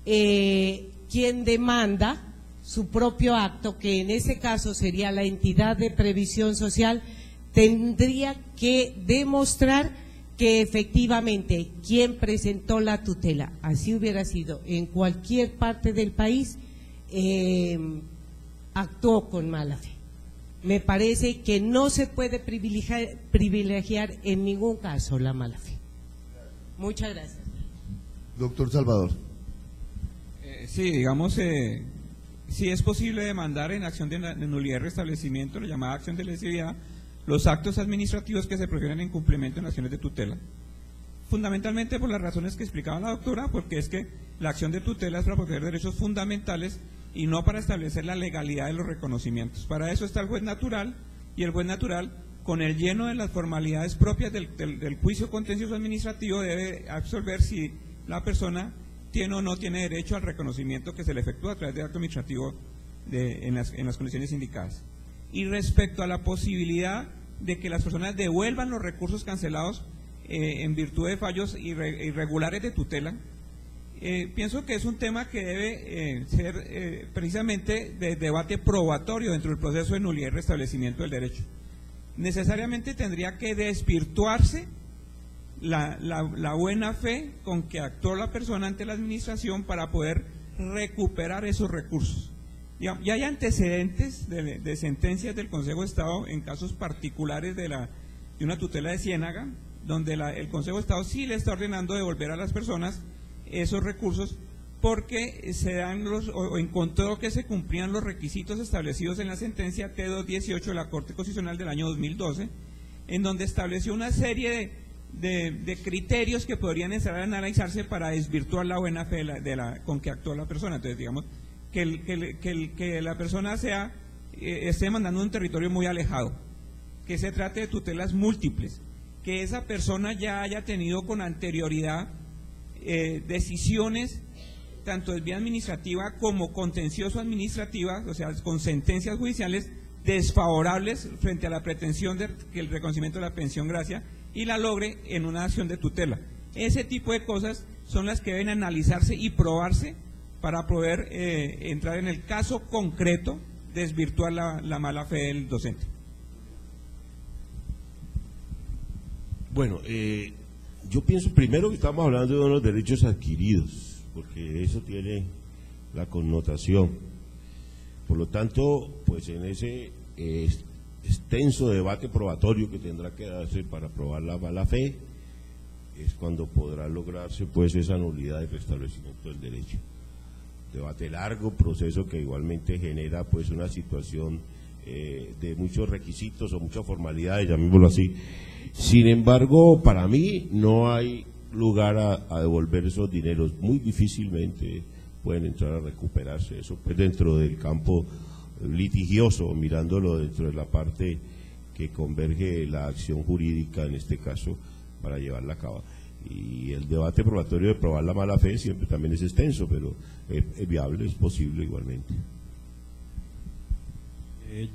quien demanda su propio acto, que en ese caso sería la entidad de previsión social, tendría que demostrar que efectivamente quien presentó la tutela, así hubiera sido en cualquier parte del país, actuó con mala fe. Me parece que no se puede privilegiar en ningún caso la mala fe. Muchas gracias. Doctor Salvador. Sí, digamos, sí es posible demandar en acción de nulidad y restablecimiento, la llamada acción de lesividad, los actos administrativos que se profieren en cumplimiento en acciones de tutela. Fundamentalmente por las razones que explicaba la doctora, porque es que la acción de tutela es para proteger derechos fundamentales y no para establecer la legalidad de los reconocimientos. Para eso está el juez natural, y el juez natural, con el lleno de las formalidades propias del juicio contencioso administrativo, debe absolver si la persona tiene o no tiene derecho al reconocimiento que se le efectúa a través del acto administrativo en las condiciones indicadas. Y respecto a la posibilidad de que las personas devuelvan los recursos cancelados en virtud de fallos irregulares de tutela, pienso que es un tema que debe ser precisamente de debate probatorio dentro del proceso de nulidad y restablecimiento del derecho. Necesariamente tendría que desvirtuarse la buena fe con que actuó la persona ante la administración para poder recuperar esos recursos. Ya hay antecedentes de sentencias del Consejo de Estado en casos particulares de una tutela de Ciénaga, donde el Consejo de Estado sí le está ordenando devolver a las personas esos recursos porque se dan o encontró que se cumplían los requisitos establecidos en la sentencia T218 de la Corte Constitucional del año 2012, en donde estableció una serie de criterios que podrían estar a analizarse para desvirtuar la buena fe con que actuó la persona. Entonces, digamos, que la persona esté demandando un territorio muy alejado, que se trate de tutelas múltiples, que esa persona ya haya tenido con anterioridad decisiones tanto de vía administrativa como contencioso administrativa, o sea, con sentencias judiciales desfavorables frente a la pretensión de que el reconocimiento de la pensión gracia y la logre en una acción de tutela. Ese tipo de cosas son las que deben analizarse y probarse para poder entrar en el caso concreto, desvirtuar la mala fe del docente. Bueno, yo pienso primero que estamos hablando de unos derechos adquiridos, porque eso tiene la connotación. Por lo tanto, pues en ese extenso debate probatorio que tendrá que darse para probar la mala fe, es cuando podrá lograrse pues esa nulidad de restablecimiento del derecho. Debate largo, proceso que igualmente genera pues una situación de muchos requisitos o muchas formalidades, llamémoslo así. Sin embargo, para mí no hay lugar a devolver esos dineros, muy difícilmente pueden entrar a recuperarse, eso pues dentro del campo litigioso, mirándolo dentro de la parte que converge la acción jurídica en este caso para llevarla a cabo. Y el debate probatorio de probar la mala fe siempre también es extenso, pero es viable, es posible igualmente.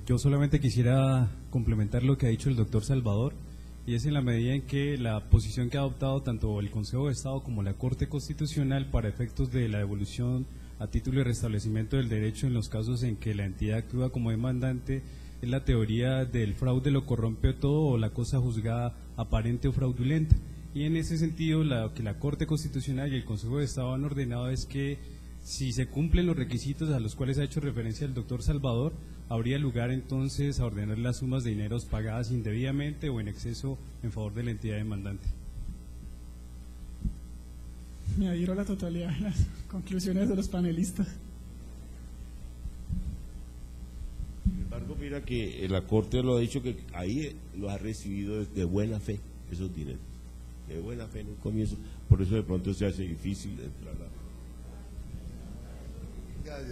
Yo solamente quisiera complementar lo que ha dicho el doctor Salvador, y es en la medida en que la posición que ha adoptado tanto el Consejo de Estado como la Corte Constitucional para efectos de la devolución a título de restablecimiento del derecho en los casos en que la entidad actúa como demandante es la teoría del fraude lo corrompe todo o la cosa juzgada aparente o fraudulenta. Y en ese sentido, lo que la Corte Constitucional y el Consejo de Estado han ordenado es que si se cumplen los requisitos a los cuales ha hecho referencia el doctor Salvador, habría lugar entonces a ordenar las sumas de dineros pagadas indebidamente o en exceso en favor de la entidad demandante. Me adhiero a la totalidad de las conclusiones de los panelistas. Sin embargo, mira que la Corte lo ha dicho que ahí lo ha recibido de buena fe esos dineros, de buena fe en un comienzo, por eso de pronto se hace difícil entrar a...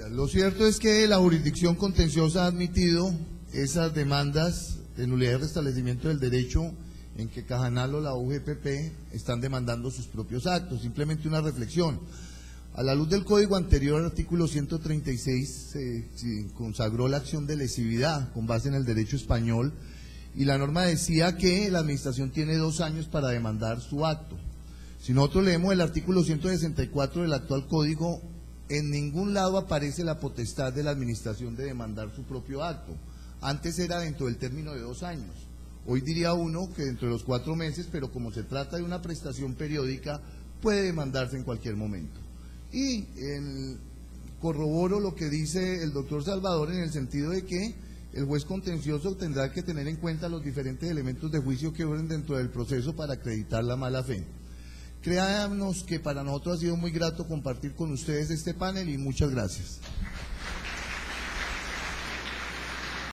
Lo cierto es que la jurisdicción contenciosa ha admitido esas demandas de nulidad y restablecimiento del derecho en que Cajanal o la UGPP están demandando sus propios actos. Simplemente una reflexión. A la luz del código anterior, artículo 136, se consagró la acción de lesividad con base en el derecho español y la norma decía que la administración tiene 2 años para demandar su acto. Si nosotros leemos el artículo 164 del actual código, en ningún lado aparece la potestad de la administración de demandar su propio acto. Antes era dentro del término de 2 años. Hoy diría uno que dentro de los 4 meses, pero como se trata de una prestación periódica, puede demandarse en cualquier momento. Y corroboro lo que dice el doctor Salvador en el sentido de que el juez contencioso tendrá que tener en cuenta los diferentes elementos de juicio que obren dentro del proceso para acreditar la mala fe. Créanos que para nosotros ha sido muy grato compartir con ustedes este panel y muchas gracias.